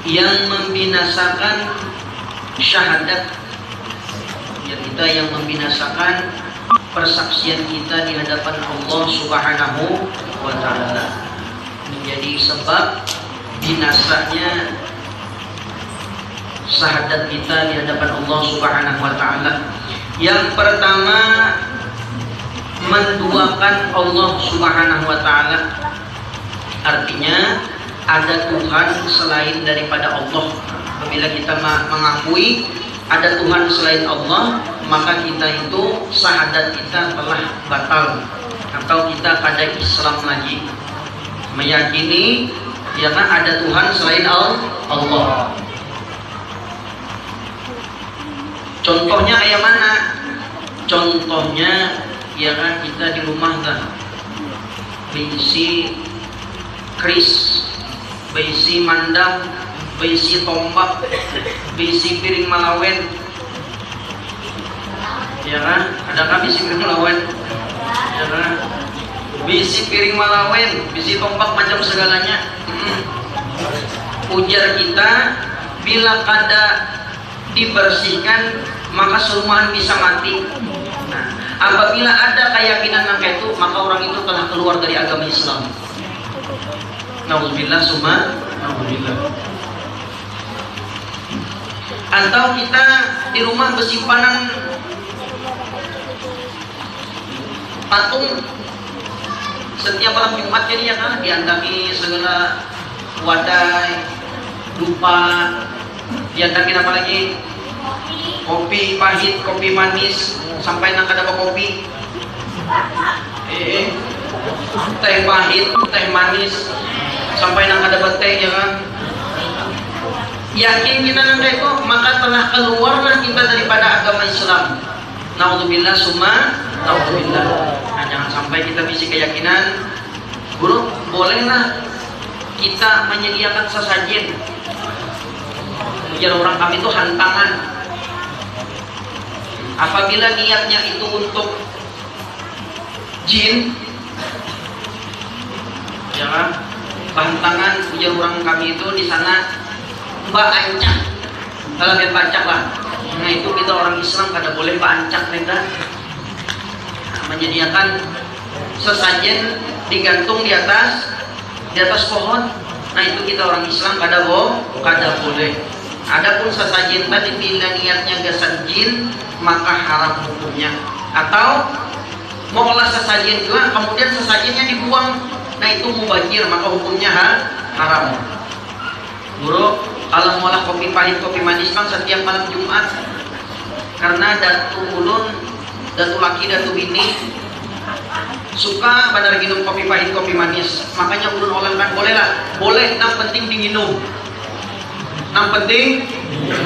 yang membinasakan syahadat ya kita, yang membinasakan persaksian kita di hadapan Allah Subhanahu wa ta'ala, menjadi sebab binasanya syahadat kita di hadapan Allah Subhanahu wa ta'ala. Yang pertama, menduakan Allah Subhanahu wa ta'ala. Artinya ada Tuhan selain daripada Allah. Apabila kita mengakui ada Tuhan selain Allah, maka kita itu syahadat kita telah batal, atau kita pada Islam lagi, meyakini ya kan ada Tuhan selain Allah. Contohnya kayak mana? Contohnya ya kan kita di rumah kan berisi keris, berisi mandang, berisi tombak, berisi piring malawen, ya kan? Adakah berisi piring malawen? Ya kan? Berisi piring malawen, berisi tombak, macam segalanya. Ujar kita, bila kada dibersihkan maka serumahan bisa mati. Nah, apabila ada keyakinan yang kayak itu, maka orang itu telah keluar dari agama Islam. Nauzubillah summa nauzubillah. Atau kita di rumah bersimpanan patung setiap malam Jumat, jadi ya kan diandaki segala wadai, dupa, diandaki apa lagi? Kopi pahit, kopi manis, sampai nak ada kopi. Teh pahit, teh manis, sampai nak ada teh ya kan. Yakin kita nanti itu, maka telah keluarlah kita daripada agama Islam. Naudzubillah summa naudzubillah. Nah, jangan sampai kita bisi keyakinan, guru bolehlah kita menyediakan sesajen. Biar orang kami itu hantangan. Apabila niatnya itu untuk jin, ya kan? Hantangan ujar orang kami itu di sana mbak ancak, kalau dia pancak lah. Nah itu kita orang Islam kada boleh mbak ancak mereka. Nah, menyediakan sesajen digantung di atas pohon. Nah itu kita orang Islam kada boleh. Adapun sesajen tadi bila niatnya gasan jin, maka haram hukumnya. Atau mau olah sesajen juga, kemudian sesajennya dibuang, nah itu mubazir, maka hukumnya haram. Guru, kalau mau olah kopi pahit, kopi manis kan setiap malam Jumat, karena datu ulun, datu laki, datu bini suka pada minum kopi pahit, kopi manis, makanya ulun olah kan boleh, yang penting diminum. Yang penting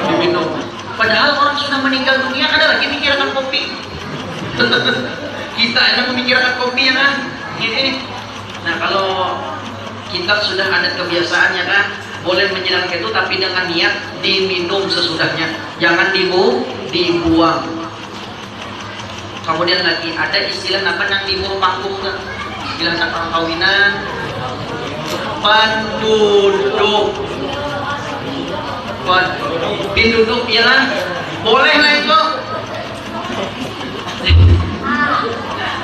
diminum. Padahal orang sudah meninggal dunia ada lagi mikirkan kopi. Kita ada memikirkan kopi ya kan? Ini. Nah kalau kita sudah ada kebiasaannya kan, boleh menjelang itu tapi dengan niat diminum sesudahnya, jangan dibuang. Kemudian lagi ada istilah apa yang dibuang panggung kan? Istilah orang kawinan, penduduk. Penduduk ya lah, boleh lah itu,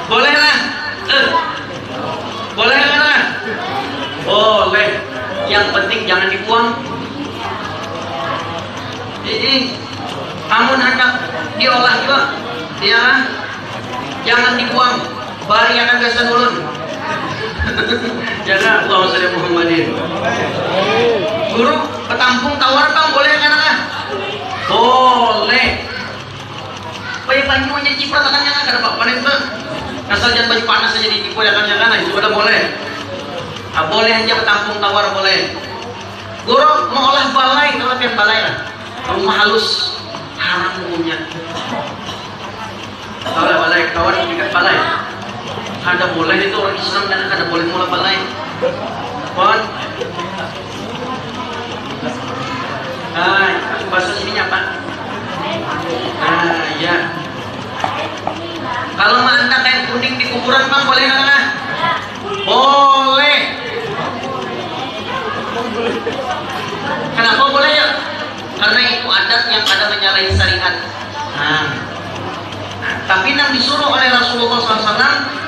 boleh lah, boleh lah, boleh. Yang penting jangan dibuang. Jadi, amun hendak diolah juga, ya, jangan dibuang. Bari akan gasan ulun. Jangan Allahumma sholli Muhammadin. Guru ketampung tawar tau boleh kan lah? Boleh. Pakai baju aja ciprat akan jangan kada apa-apa nih. Asal jangan baju panas aja ditipu ya kan itu udah boleh. Ah, boleh aja ketampung tawar boleh. Guru mau olah balai, kalau yang balai lah. Rumah halus haram hukumnya. Kalau balai tawar dekat balai. Kada boleh itu orang Islam dan kada boleh mula balai. Pon. Bahasa sininya apa? Ya. Kalau mah anda kain kuning di kuburan bang boleh nggak? Boleh. Kenapa boleh? syahadat yang ada menyalahi syariat. Tapi yang disuruh oleh Rasulullah SAW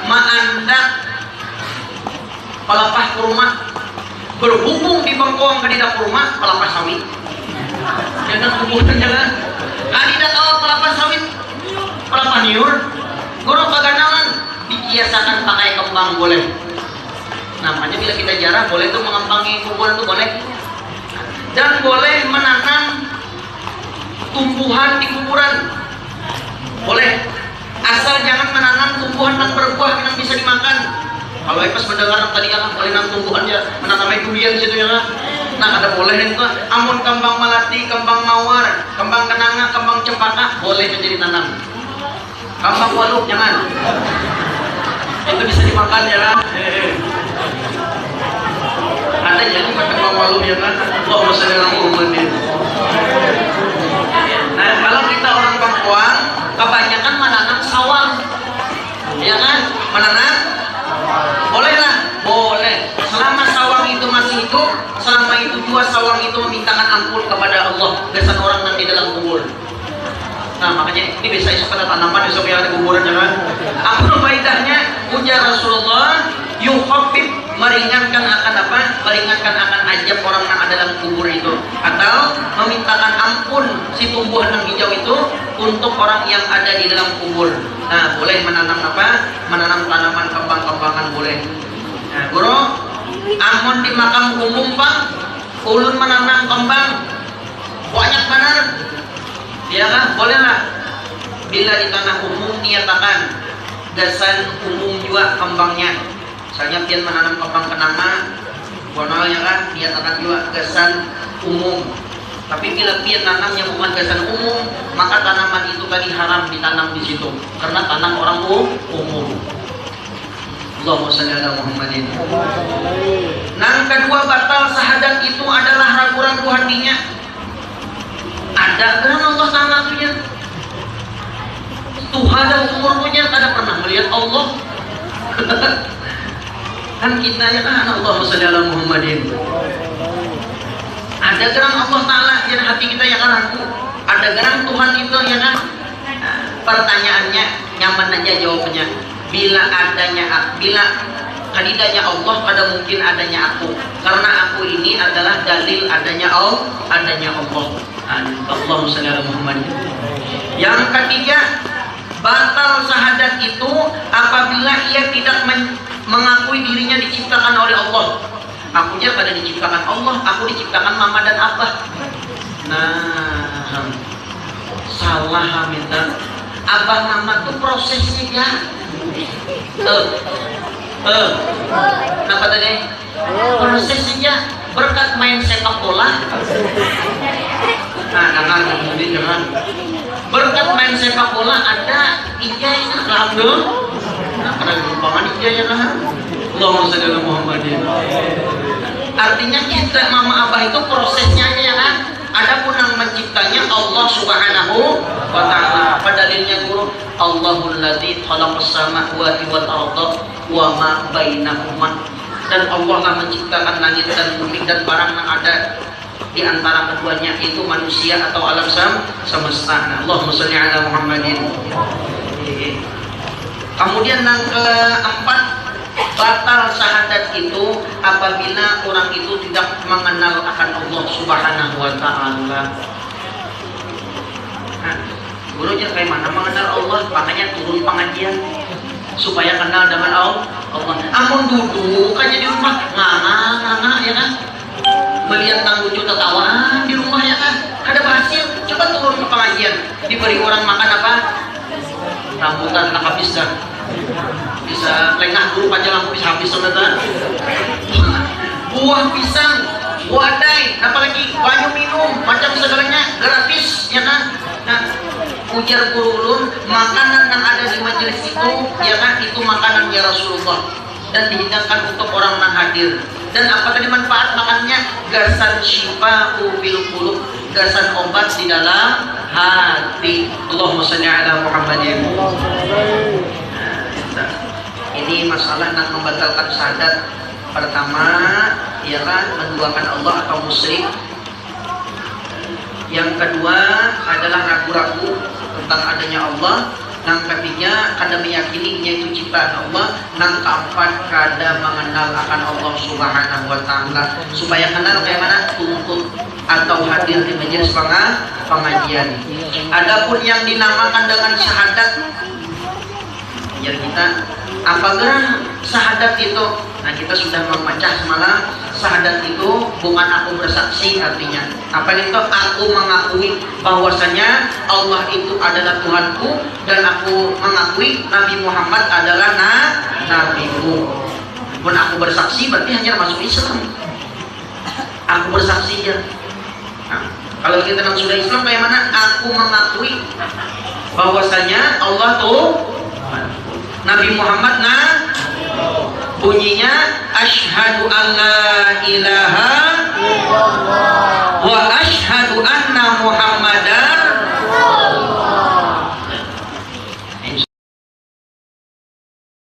ma'andak pelapah kurma berhubung di bengkoang kadidak kurma pelapah sawit. Jangan hubungan jangan. Kadidak awal pelapah sawit pelapah niur. Guru paganalan dikiasakan pakai kembang boleh. Namanya bila kita jarah boleh tuh mengembangi kuburan tuh boleh. Dan boleh menanam tumbuhan di kuburan. Boleh. Asal jangan menanam tumbuhan yang berbuah yang bisa dimakan. Kalau pas mendengar tadi kan boleh nanam tumbuhan ya, menanam durian situ ya kan. Nah ada boleh itu. Amun kembang melati, kembang mawar, kembang kenanga, kembang cempaka boleh menjadi tanam. Kembang waduk jangan. Itu bisa dimakan ya kan. Ada jadi kembang waduk ya kan. Allahumma shalli ala Muhammadin. Nah kalau kita orang Bangkuang kebanyakan menanam sawang, ya kan? Menanam boleh lah, boleh. Selama sawang itu masih hidup, selama itu juga sawang itu memintakan ampun kepada Allah, besan orang yang di dalam kubur. Nah makanya ini bisa esok ada tanaman, besok yang ada kuburan jangan. Apa faedahnya? Ujar Rasulullah, yukhafif, meringankan akan apa? Meringankan akan ajab orang yang ada dalam kubur itu, atau memintakan ampun si tumbuhan yang hijau itu untuk orang yang ada di dalam kubur. Nah boleh menanam apa? Menanam tanaman kembang-kembangan boleh. Nah guru, amun di makam umum pak, ulun menanam kembang banyak benar. Ya kan, boleh lah. Bila di tanah umum niatakan gasan umum juga kembangnya. Misalnya pian menanam kembang kenanga, bonal ya kan, niatakan juga gasan umum. Tapi bila pian nanamnya bukan gasan umum, maka tanaman itu tadi haram ditanam di situ, karena tanam orang umum. Allahumma shalli ala Muhammadin. Yang kedua batal syahadat itu adalah ragu-ragu hatinya. Ada karena Allah Ta'ala punya Tuhan dan umurnya tidak pernah melihat Allah. Kan kita ya kan Allahumma shalli ala Muhammadin. Ada gerang Allah Ta'ala yang hati kita ya kan ragu. Ada gerang Tuhan itu ya kan. Pertanyaannya nyaman aja jawabnya. Bila kadidanya Allah pada mungkin adanya aku, karena aku ini adalah dalil adanya Allah. Allahumma shalli ala Muhammad. Yang ketiga, batal syahadat itu apabila ia tidak mengakui dirinya diciptakan oleh Allah. Akunya pada diciptakan Allah, aku diciptakan mama dan abah. Nah, salah minta. Abah mama tuh prosesnya ya. Kenapa tadi? Prosesnya berkat main sepak bola. Nah, jangan. Berkat main sepak bola ada ijazah alhamdulillah. Nah, pada lupakan ijazah kan? Allahumma shalli ala Muhammadin. Artinya kita mama abah itu prosesnya aja ya kan? Adapun yang menciptanya Allah Subhanahu wa ta'ala. Padalilnya guru, Allahul ladzi khalaqas samawati wal arda wa ma bainahuma. Dan Allah yang menciptakan langit dan bumi dan barang yang ada di antara keduanya, itu manusia atau alam semesta. Allahumma shalli ala Muhammadin. Kemudian yang keempat, batal syahadat itu apabila orang itu tidak mengenal akan Allah Subhanahu wa ta'ala. Nah, guru aja kayak mana mengenal Allah, makanya turun pengajian supaya kenal dengan Allah. Amun duduk aja di rumah nganga ya kan, melihat tang lucu tertawaan di rumah ya kan, ada berhasil. Coba turun ke pengajian, diberi orang makan apa? Rambutan nak habis dah, bisa lengah dulu aja lampu bisa habis sebentar. Buah pisang, wadai, apalagi banyu minum, macam segalanya gratis ya kan. Nah, ujar gurulun, makanan yang ada di majelis itu ya kan, itu makanannya Rasulullah dan dihidangkan untuk orang yang hadir. Dan apa tadi manfaat makannya? Gasan syifa'u bil qulub, gasan obat di dalam hati. Allahumma shalli ala Muhammadin. Nah, ini masalah yang membatalkan syahadat. Pertama, ya kan, menduakan Allah atau musyrik. Yang kedua adalah ragu-ragu tentang adanya Allah. Yang ketiga kada meyakini yaitu ciptaan Allah. Yang keempat kada mengenal akan Allah Subhanahu wa taala. Supaya kenal kayak mana tuntut atau hadir di majelis pengajian. Adapun yang dinamakan dengan syahadat, ya kita apakah syahadat itu? Nah, kita sudah membaca semalam, syahadat itu bukan aku bersaksi artinya. Apa itu? Aku mengakui bahwasanya Allah itu adalah Tuhanku dan aku mengakui Nabi Muhammad adalah nabiku. Pun aku bersaksi berarti hanya masuk Islam. Aku bersaksi ya. Nah, kalau kita sudah Islam kayak mana? Aku mengakui bahwasanya Allah tuh Nabi Muhammad bunyinya asyhadu an la ilaha wa